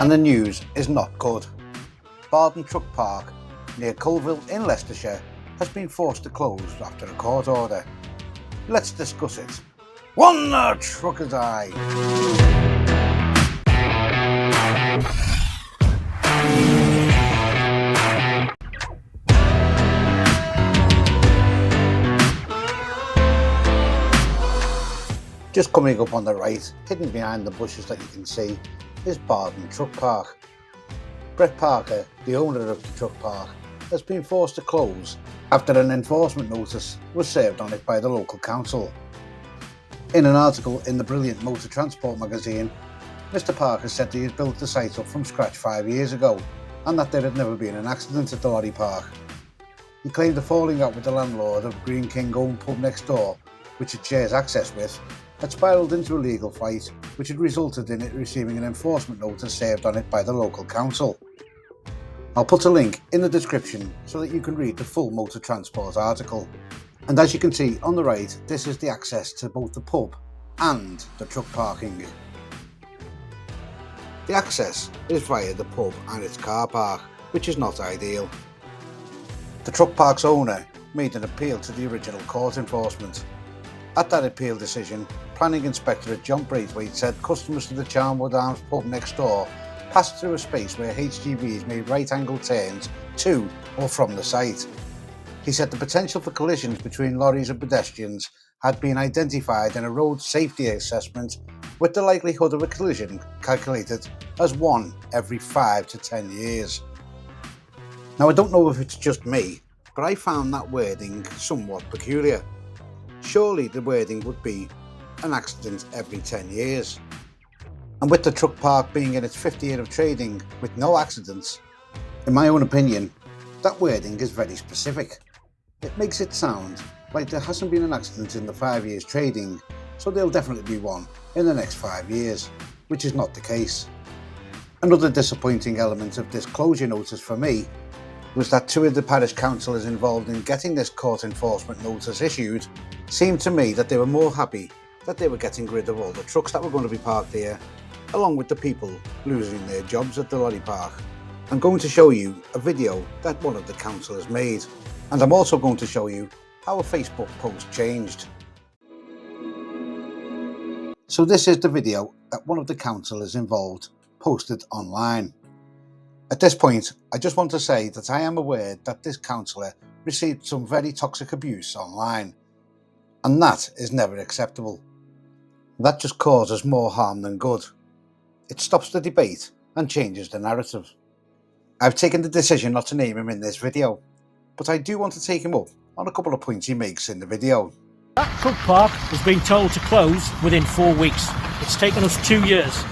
And the news is not good. Bardon Truck Park near Coalville in Leicestershire has been forced to close after a court order. Let's discuss it. One trucker's eye. Just coming up on the right, hidden behind the bushes that you can see, is Bardon Truck Park. Brett Parker, the owner of the truck park, has been forced to close after an enforcement notice was served on it by the local council. In an article in the brilliant Motor Transport magazine, Mr Parker said he had built the site up from scratch 5 years ago and that there had never been an accident at the lorry park. He claimed a falling out with the landlord of Green King owned pub next door, which it shares access with, had spiralled into a legal fight which had resulted in it receiving an enforcement notice served on it by the local council. I'll put a link in the description so that you can read the full Motor Transport article. And as you can see on the right, this is the access to both the pub and the truck parking. The access is via the pub and its car park, which is not ideal. The truck park's owner made an appeal to the original court enforcement. At that appeal decision, Planning Inspector John Braithwaite said customers to the Charnwood Arms pub next door passed through a space where HGVs made right-angle turns to or from the site. He said the potential for collisions between lorries and pedestrians had been identified in a road safety assessment, with the likelihood of a collision calculated as 1 every 5 to 10 years. Now, I don't know if it's just me, but I found that wording somewhat peculiar. Surely the wording would be an accident every 10 years. And with the truck park being in its 5th year of trading with no accidents, in my own opinion, that wording is very specific. It makes it sound like there hasn't been an accident in the 5 years trading, so there'll definitely be one in the next 5 years, which is not the case. Another disappointing element of this closure notice for me was that 2 of the parish councillors involved in getting this court enforcement notice issued seemed to me that they were more happy that they were getting rid of all the trucks that were going to be parked here, along with the people losing their jobs at the lorry park. I'm going to show you a video that one of the councillors made, and I'm also going to show you how a Facebook post changed. So this is the video that one of the councillors involved posted online. At this point, I just want to say that I am aware that this councillor received some very toxic abuse online, and that is never acceptable. That just causes more harm than good. It stops the debate and changes the narrative. I've taken the decision not to name him in this video, but I do want to take him up on a couple of points he makes in the video. That truck park has been told to close within 4 weeks. It's taken us 2 years.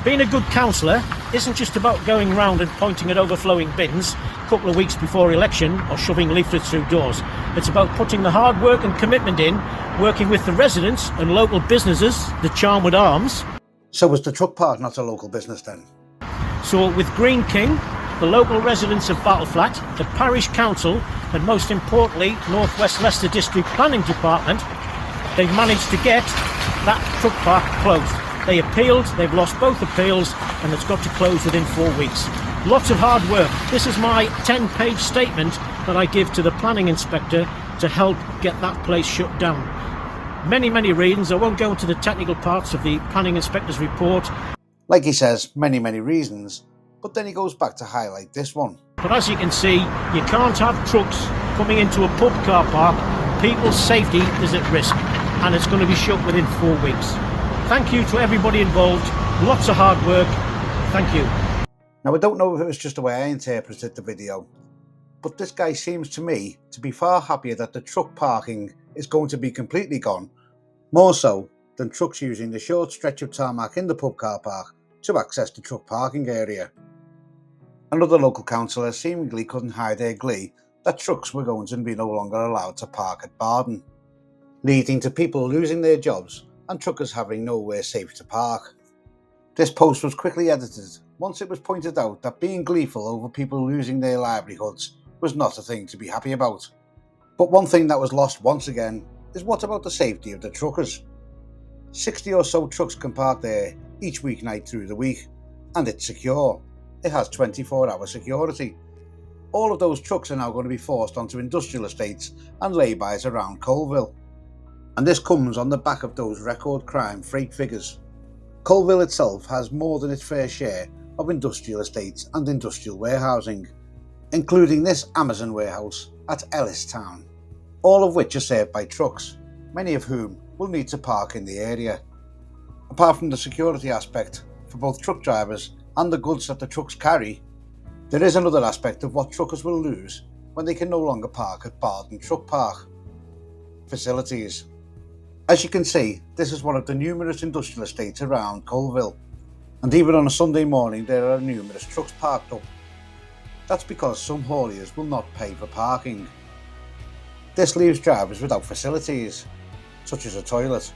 Being a good councillor isn't just about going round and pointing at overflowing bins a couple of weeks before election or shoving leaflets through doors. It's about putting the hard work and commitment in, working with the residents and local businesses, the Charnwood Arms. So was the truck park not a local business then? So with Green King, the local residents of Battleflat, the parish council and most importantly North West Leicester District Planning Department, they've managed to get that truck park closed. They appealed, they've lost both appeals, and it's got to close within 4 weeks. Lots of hard work. This is my 10-page statement that I give to the planning inspector to help get that place shut down. Many reasons. I won't go into the technical parts of the planning inspector's report. Like he says, many reasons, but then he goes back to highlight this one. But as you can see, you can't have trucks coming into a pub car park. People's safety is at risk, and it's going to be shut within 4 weeks. Thank you to everybody involved. Lots of hard work. Thank you. Now, I don't know if it was just the way I interpreted the video, but this guy seems to me to be far happier that the truck parking is going to be completely gone, more so than trucks using the short stretch of tarmac in the pub car park to access the truck parking area. Another local councillor seemingly couldn't hide their glee that trucks were going to be no longer allowed to park at Bardon, leading to people losing their jobs and truckers having nowhere safe to park. This post was quickly edited once it was pointed out that being gleeful over people losing their livelihoods was not a thing to be happy about. But one thing that was lost once again is what about the safety of the truckers? 60 or so trucks can park there each weeknight through the week, and it's secure. It has 24-hour security. All of those trucks are now going to be forced onto industrial estates and laybys around Coalville. And this comes on the back of those record crime freight figures. Coalville itself has more than its fair share of industrial estates and industrial warehousing, including this Amazon warehouse at Ellistown, all of which are served by trucks, many of whom will need to park in the area. Apart from the security aspect for both truck drivers and the goods that the trucks carry, there is another aspect of what truckers will lose when they can no longer park at Bardon Truck Park. Facilities. As you can see, this is one of the numerous industrial estates around Coalville, and even on a Sunday morning there are numerous trucks parked up. That's because some hauliers will not pay for parking. This leaves drivers without facilities, such as a toilet.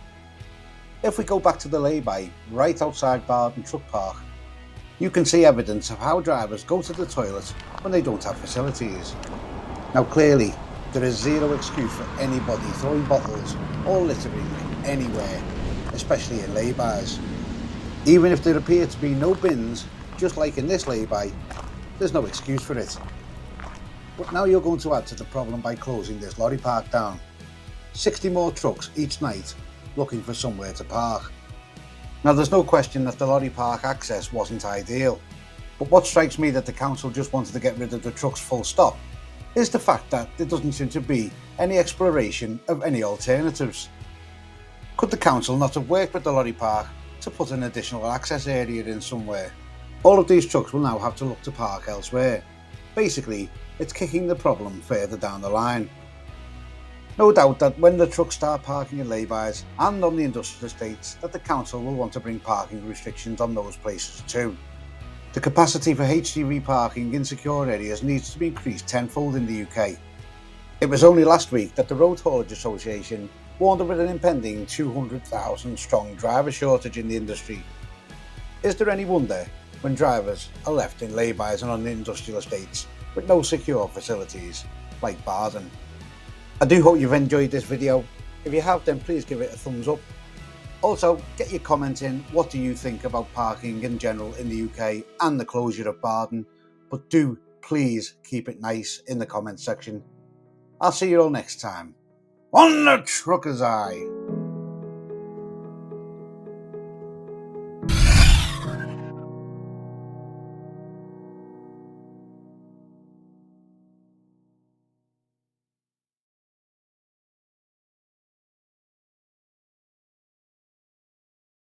If we go back to the lay-by right outside Bardon Truck Park, you can see evidence of how drivers go to the toilet when they don't have facilities. Now clearly, there is zero excuse for anybody throwing bottles or littering anywhere, especially in laybys. Even if there appear to be no bins, just like in this lay-by, there's no excuse for it. But now you're going to add to the problem by closing this lorry park down. 60 more trucks each night looking for somewhere to park. Now there's no question that the lorry park access wasn't ideal, but what strikes me that the council just wanted to get rid of the trucks full stop is the fact that there doesn't seem to be any exploration of any alternatives. Could the council not have worked with the lorry park to put an additional access area in somewhere? All of these trucks will now have to look to park elsewhere. Basically, it's kicking the problem further down the line. No doubt that when the trucks start parking in laybys and on the industrial estates, that the council will want to bring parking restrictions on those places too. The capacity for HGV parking in secure areas needs to be increased tenfold in the UK. It was only last week that the Road Haulage Association warned of an impending 200,000 strong driver shortage in the industry. Is there any wonder when drivers are left in laybys and on the industrial estates with no secure facilities like Bardon? I do hope you've enjoyed this video. If you have, then please give it a thumbs up. Also, get your comments in. What do you think about parking in general in the UK and the closure of Bardon? But do please keep it nice in the comments section. I'll see you all next time on the Trucker's Eye.